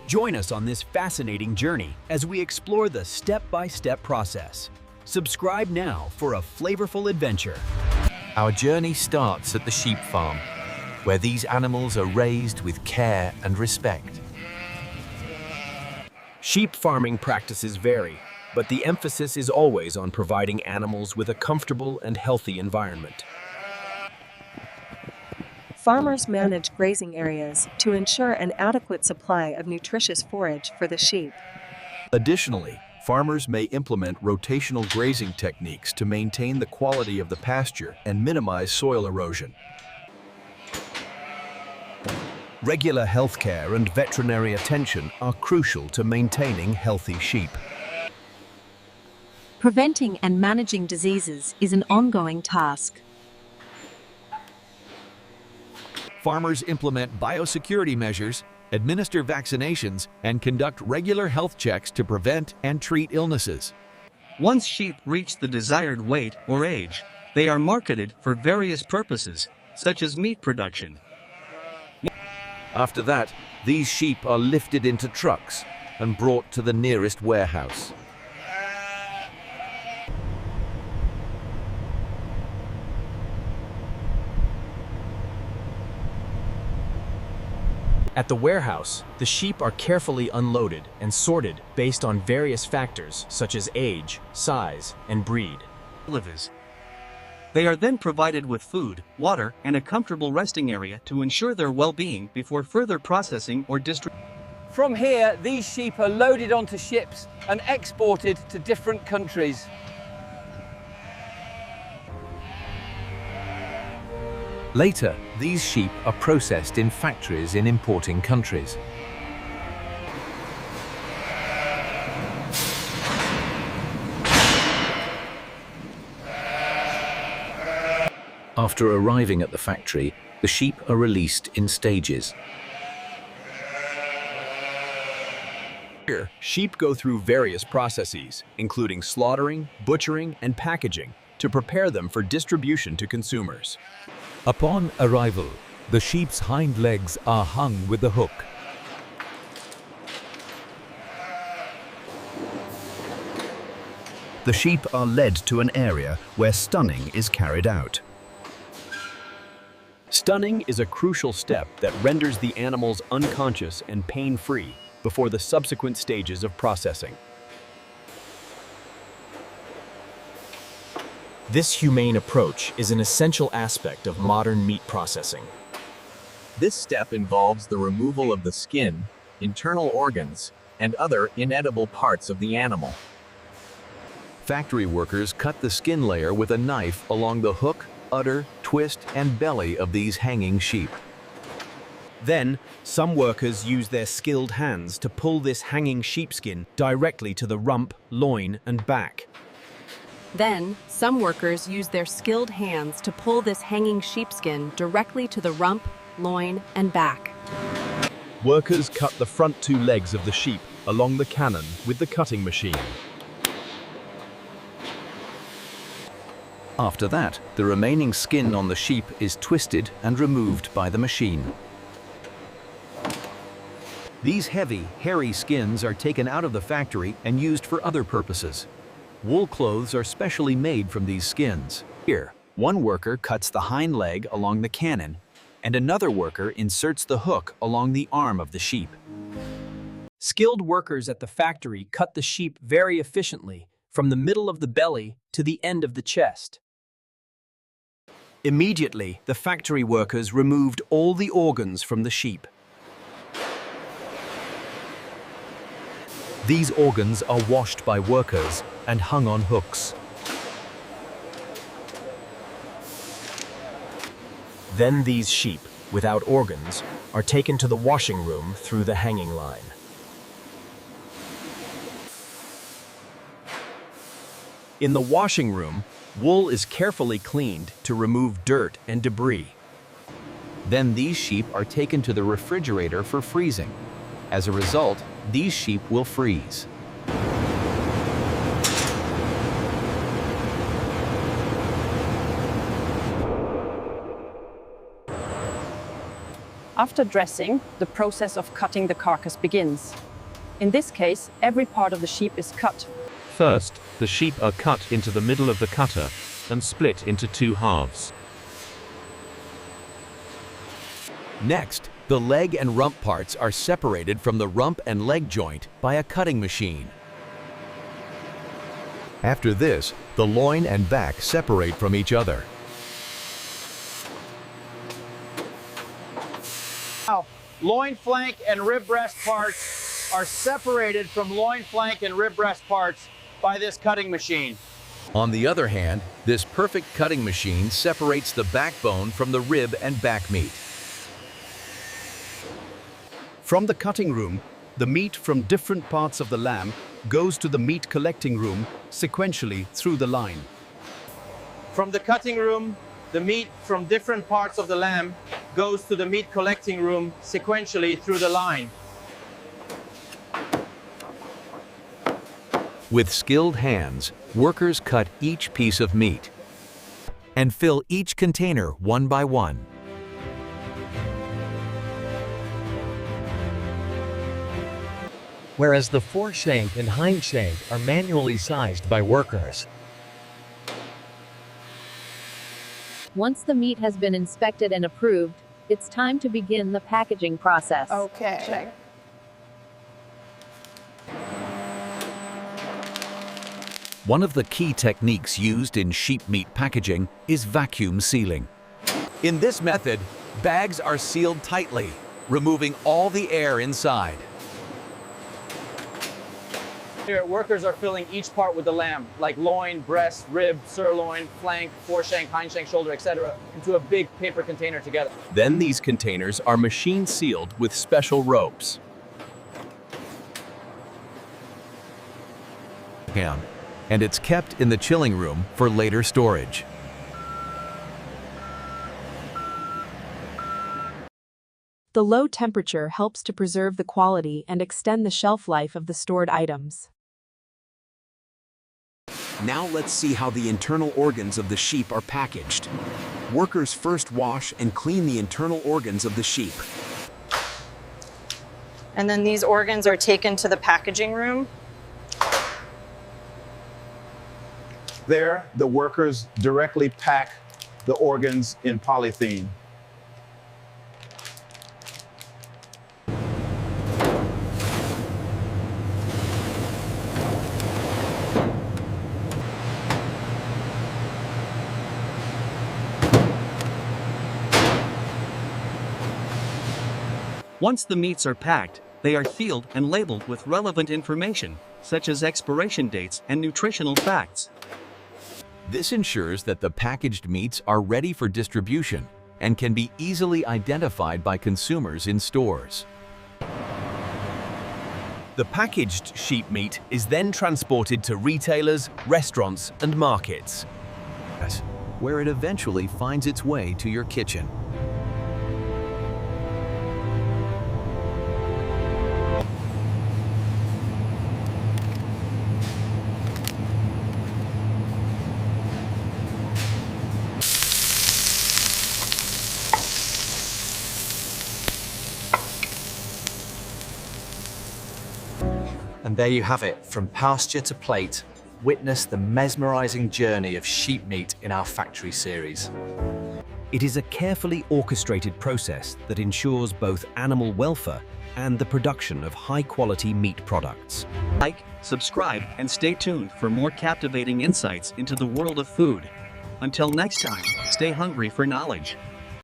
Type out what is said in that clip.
Join us on this fascinating journey as we explore the step-by-step process. Subscribe now for a flavorful adventure. Our journey starts at the sheep farm, where these animals are raised with care and respect. Sheep farming practices vary, but the emphasis is always on providing animals with a comfortable and healthy environment. Farmers manage grazing areas to ensure an adequate supply of nutritious forage for the sheep. Additionally, farmers may implement rotational grazing techniques to maintain the quality of the pasture and minimize soil erosion. Regular healthcare and veterinary attention are crucial to maintaining healthy sheep. Preventing and managing diseases is an ongoing task. Farmers implement biosecurity measures, administer vaccinations, and conduct regular health checks to prevent and treat illnesses. Once sheep reach the desired weight or age, they are marketed for various purposes, such as meat production. After that, these sheep are lifted into trucks and brought to the nearest warehouse. At the warehouse, the sheep are carefully unloaded and sorted based on various factors such as age, size, and breed. They are then provided with food, water, and a comfortable resting area to ensure their well-being before further processing or distribution. From here, these sheep are loaded onto ships and exported to different countries. Later, these sheep are processed in factories in importing countries. After arriving at the factory, the sheep are released in stages. Here, sheep go through various processes, including slaughtering, butchering, and packaging, to prepare them for distribution to consumers. Upon arrival, the sheep's hind legs are hung with a hook. The sheep are led to an area where stunning is carried out. Stunning is a crucial step that renders the animals unconscious and pain-free before the subsequent stages of processing. This humane approach is an essential aspect of modern meat processing. This step involves the removal of the skin, internal organs, and other inedible parts of the animal. Factory workers cut the skin layer with a knife along the hook, udder, twist, and belly of these hanging sheep. Then, some workers use their skilled hands to pull this hanging sheepskin directly to the rump, loin, and back. Then, some workers use their skilled hands to pull this hanging sheepskin directly to the rump, loin, and back. Workers cut the front two legs of the sheep along the cannon with the cutting machine. After that, the remaining skin on the sheep is twisted and removed by the machine. These heavy, hairy skins are taken out of the factory and used for other purposes. Wool clothes are specially made from these skins. Here, one worker cuts the hind leg along the cannon, and another worker inserts the hook along the arm of the sheep. Skilled workers at the factory cut the sheep very efficiently from the middle of the belly to the end of the chest. Immediately, the factory workers removed all the organs from the sheep. These organs are washed by workers and hung on hooks. Then these sheep, without organs, are taken to the washing room through the hanging line. In the washing room, wool is carefully cleaned to remove dirt and debris. Then these sheep are taken to the refrigerator for freezing. As a result, these sheep will freeze. After dressing, the process of cutting the carcass begins. In this case, every part of the sheep is cut. First, the sheep are cut into the middle of the cutter and split into two halves. Next, the leg and rump parts are separated from the rump and leg joint by a cutting machine. After this, the loin and back separate from each other. Now, loin, flank, and rib breast parts are separated from loin, flank, and rib breast parts by this cutting machine. On the other hand, this perfect cutting machine separates the backbone from the rib and back meat. From the cutting room, the meat from different parts of the lamb goes to the meat collecting room sequentially through the line. From the cutting room, the meat from different parts of the lamb goes to the meat collecting room sequentially through the line. With skilled hands, workers cut each piece of meat and fill each container one by one. Whereas the foreshank and hindshank are manually sized by workers. Once the meat has been inspected and approved, it's time to begin the packaging process. Okay. Check. One of the key techniques used in sheep meat packaging is vacuum sealing. In this method, bags are sealed tightly, removing all the air inside. Here, workers are filling each part with the lamb, like loin, breast, rib, sirloin, flank, foreshank, hindshank, shoulder, etc., into a big paper container together. Then these containers are machine sealed with special ropes. And it's kept in the chilling room for later storage. The low temperature helps to preserve the quality and extend the shelf life of the stored items. Now let's see how the internal organs of the sheep are packaged. Workers first wash and clean the internal organs of the sheep. And then these organs are taken to the packaging room. There, the workers directly pack the organs in polythene. Once the meats are packed, they are sealed and labeled with relevant information, such as expiration dates and nutritional facts. This ensures that the packaged meats are ready for distribution and can be easily identified by consumers in stores. The packaged sheep meat is then transported to retailers, restaurants, and markets, where it eventually finds its way to your kitchen. And there you have it, from pasture to plate. Witness the mesmerizing journey of sheep meat in our factory series. It is a carefully orchestrated process that ensures both animal welfare and the production of high-quality meat products. Like, subscribe, and stay tuned for more captivating insights into the world of food. Until next time, stay hungry for knowledge.